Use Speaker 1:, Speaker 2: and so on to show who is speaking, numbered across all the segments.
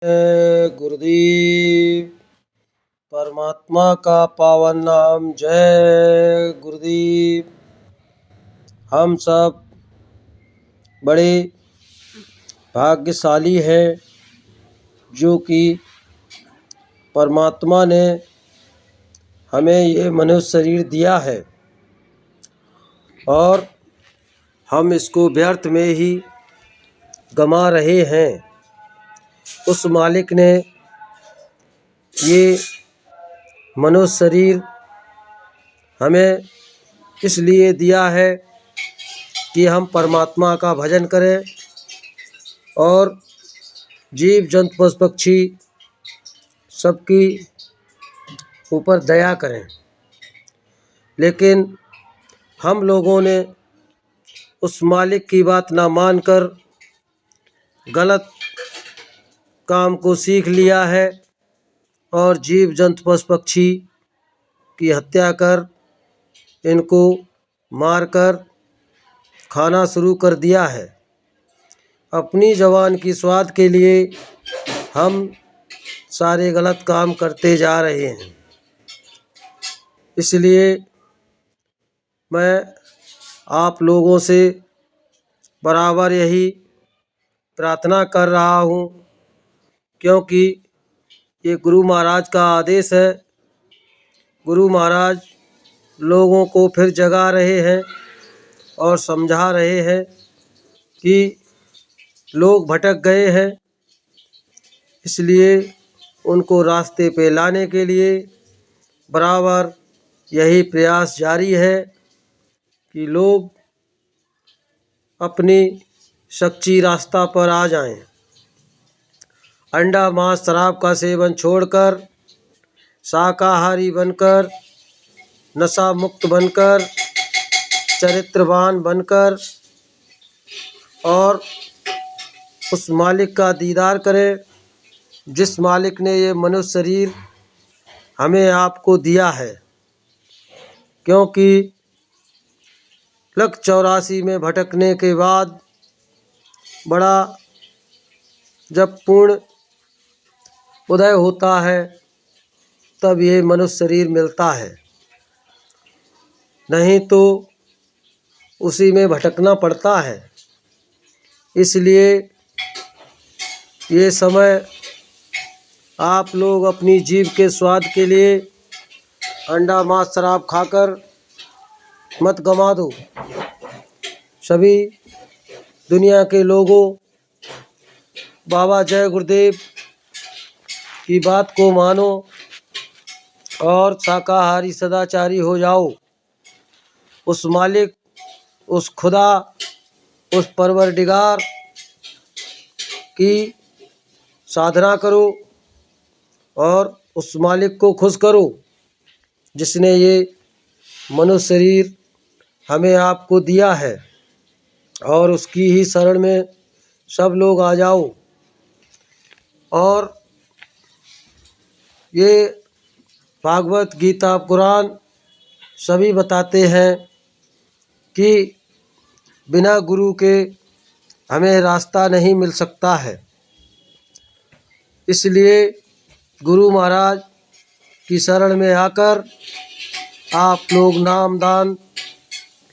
Speaker 1: गुरुदेव परमात्मा का पावन नाम। जय गुरुदेव। हम सब बड़े भाग्यशाली हैं जो कि परमात्मा ने हमें ये मनुष्य शरीर दिया है और हम इसको व्यर्थ में ही गंवा रहे हैं। उस मालिक ने ये मनुष्य शरीर हमें इसलिए दिया है कि हम परमात्मा का भजन करें और जीव जंतु पशु पक्षी सबकी ऊपर दया करें। लेकिन हम लोगों ने उस मालिक की बात ना मानकर गलत काम को सीख लिया है और जीव जंतु पशु पक्षी की हत्या कर इनको मारकर खाना शुरू कर दिया है। अपनी जवान की स्वाद के लिए हम सारे गलत काम करते जा रहे हैं। इसलिए मैं आप लोगों से बराबर यही प्रार्थना कर रहा हूँ, क्योंकि ये गुरु महाराज का आदेश है। गुरु महाराज लोगों को फिर जगा रहे हैं और समझा रहे हैं कि लोग भटक गए हैं, इसलिए उनको रास्ते पे लाने के लिए बराबर यही प्रयास जारी है कि लोग अपनी सच्ची रास्ता पर आ जाएं। अंडा मांस शराब का सेवन छोड़कर शाकाहारी बनकर, नशा मुक्त बनकर, चरित्रवान बनकर और उस मालिक का दीदार करें जिस मालिक ने ये मनुष्य शरीर हमें आपको दिया है। क्योंकि लख 84 में भटकने के बाद बड़ा जब पूर्ण उदय होता है तब ये मनुष्य शरीर मिलता है, नहीं तो उसी में भटकना पड़ता है। इसलिए ये समय आप लोग अपनी जीभ के स्वाद के लिए अंडा मांस शराब खाकर मत गंवा दो। सभी दुनिया के लोगों बाबा जय गुरुदेव की बात को मानो और शाकाहारी सदाचारी हो जाओ। उस मालिक, उस खुदा, उस परवरदिगार की साधना करो और उस मालिक को खुश करो जिसने ये मनुष्य शरीर हमें आपको दिया है, और उसकी ही शरण में सब लोग आ जाओ। और ये भागवत गीता पुराण सभी बताते हैं कि बिना गुरु के हमें रास्ता नहीं मिल सकता है। इसलिए गुरु महाराज की शरण में आकर आप लोग नाम दान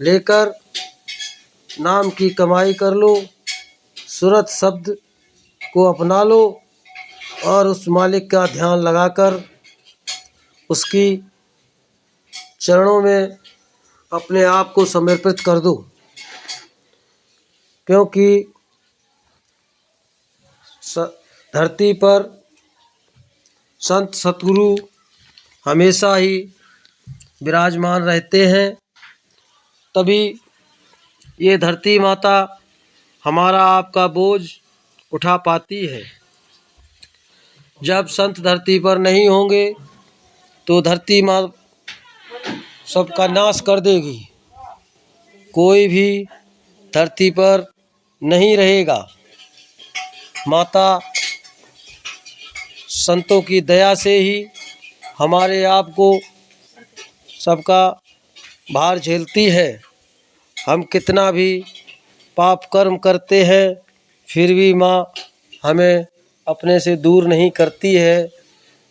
Speaker 1: लेकर नाम की कमाई कर लो, सुरत शब्द को अपना लो और उस मालिक का ध्यान लगाकर उसकी चरणों में अपने आप को समर्पित कर दो। क्योंकि धरती पर संत सतगुरु हमेशा ही विराजमान रहते हैं, तभी ये धरती माता हमारा आपका बोझ उठा पाती है। जब संत धरती पर नहीं होंगे तो धरती माँ सबका नाश कर देगी, कोई भी धरती पर नहीं रहेगा। माता संतों की दया से ही हमारे आप को सबका भार झेलती है। हम कितना भी पाप कर्म करते हैं फिर भी माँ हमें अपने से दूर नहीं करती है।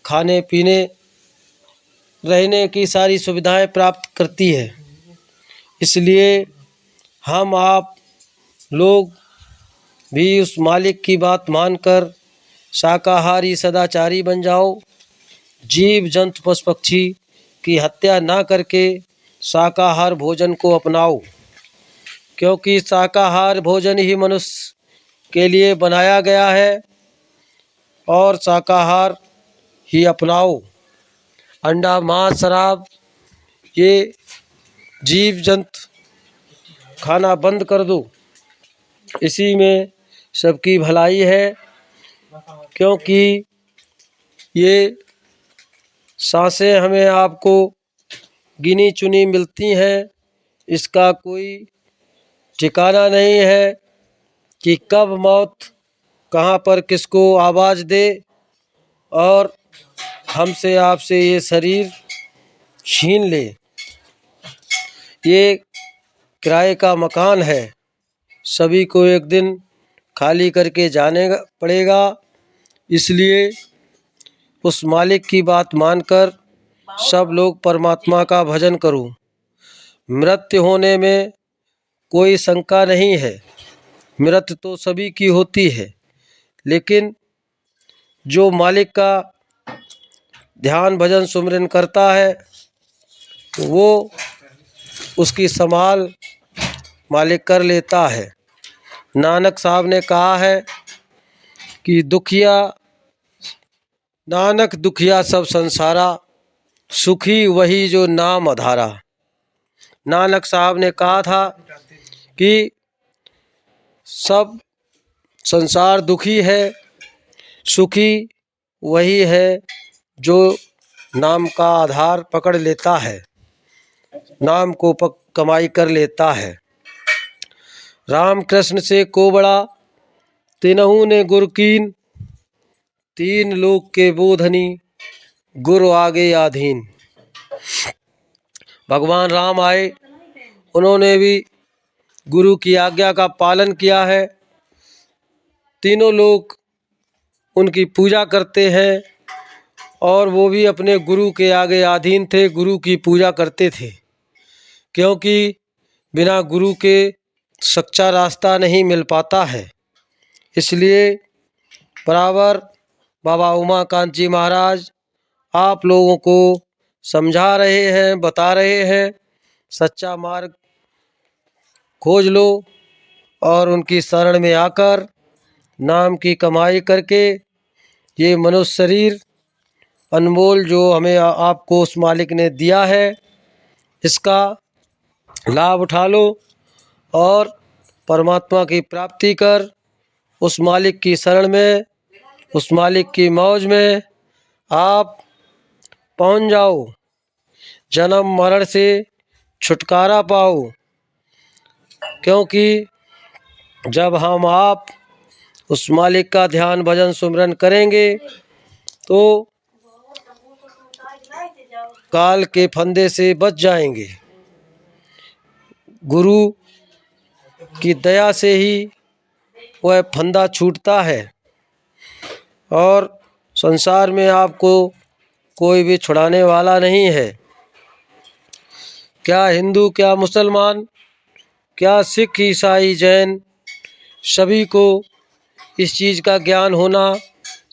Speaker 1: खाने पीने रहने की सारी सुविधाएं प्राप्त करती है। इसलिए हम आप लोग भी उस मालिक की बात मानकर शाकाहारी सदाचारी बन जाओ। जीव जंतु पशु पक्षी की हत्या ना करके शाकाहार भोजन को अपनाओ, क्योंकि शाकाहार भोजन ही मनुष्य के लिए बनाया गया है और शाकाहार ही अपनाओ। अंडा मांस शराब ये जीव जंतु खाना बंद कर दो। इसी में सबकी भलाई है, क्योंकि ये सांसें हमें आपको गिनी चुनी मिलती हैं। इसका कोई ठिकाना नहीं है कि कब मौत कहाँ पर किसको आवाज़ दे और हमसे आपसे ये शरीर छीन ले। ये किराए का मकान है, सभी को एक दिन खाली करके जाने पड़ेगा। इसलिए उस मालिक की बात मानकर सब लोग परमात्मा का भजन करो। मृत्यु होने में कोई शंका नहीं है। मृत्यु तो सभी की होती है, लेकिन जो मालिक का ध्यान भजन सुमिरन करता है वो उसकी संभाल मालिक कर लेता है। नानक साहब ने कहा है कि नानक दुखिया सब संसारा, सुखी वही जो नाम आधारा। नानक साहब ने कहा था कि सब संसार दुखी है, सुखी वही है जो नाम का आधार पकड़ लेता है, नाम को कमाई कर लेता है। राम कृष्ण से को बड़ा तिनहु ने गुरु कीन, तीन लोक के बोधनी गुरु आगे आधीन। भगवान राम आए, उन्होंने भी गुरु की आज्ञा का पालन किया है। तीनों लोग उनकी पूजा करते हैं और वो भी अपने गुरु के आगे अधीन थे, गुरु की पूजा करते थे, क्योंकि बिना गुरु के सच्चा रास्ता नहीं मिल पाता है। इसलिए बराबर बाबा उमाकांत जी महाराज आप लोगों को समझा रहे हैं, बता रहे हैं, सच्चा मार्ग खोज लो और उनकी शरण में आकर नाम की कमाई करके ये मनुष्य शरीर अनमोल जो हमें आपको उस मालिक ने दिया है, इसका लाभ उठा लो और परमात्मा की प्राप्ति कर उस मालिक की शरण में, उस मालिक की मौज में आप पहुंच जाओ। जन्म मरण से छुटकारा पाओ, क्योंकि जब हम आप उस मालिक का ध्यान भजन सुमिरन करेंगे तो काल के फंदे से बच जाएंगे। गुरु की दया से ही वह फंदा छूटता है और संसार में आपको कोई भी छुड़ाने वाला नहीं है। क्या हिंदू, क्या मुसलमान, क्या सिख, ईसाई, जैन, सभी को इस चीज़ का ज्ञान होना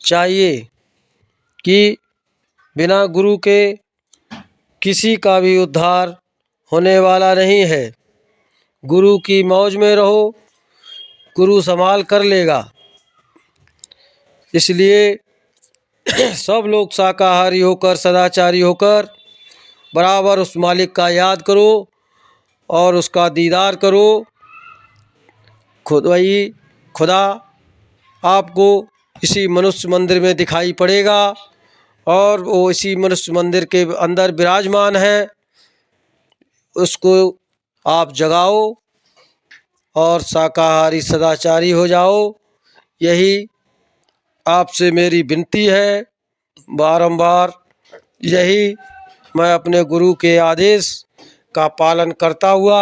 Speaker 1: चाहिए कि बिना गुरु के किसी का भी उद्धार होने वाला नहीं है। गुरु की मौज में रहो, गुरु संभाल कर लेगा। इसलिए सब लोग शाकाहारी होकर, सदाचारी होकर बराबर उस मालिक का याद करो और उसका दीदार करो। खुदा आपको इसी मनुष्य मंदिर में दिखाई पड़ेगा और वो इसी मनुष्य मंदिर के अंदर विराजमान है। उसको आप जगाओ और शाकाहारी सदाचारी हो जाओ। यही आपसे मेरी विनती है। बारंबार यही मैं अपने गुरु के आदेश का पालन करता हुआ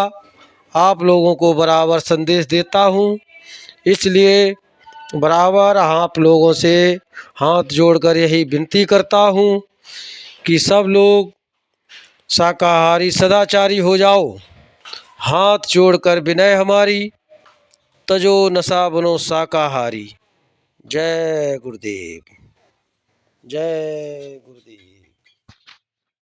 Speaker 1: आप लोगों को बराबर संदेश देता हूँ। इसलिए बराबर आप लोगों से हाथ जोड़कर यही विनती करता हूँ कि सब लोग शाकाहारी सदाचारी हो जाओ। हाथ जोड़कर विनय हमारी, तजो नशा बनो शाकाहारी। जय गुरुदेव, जय गुरुदेव।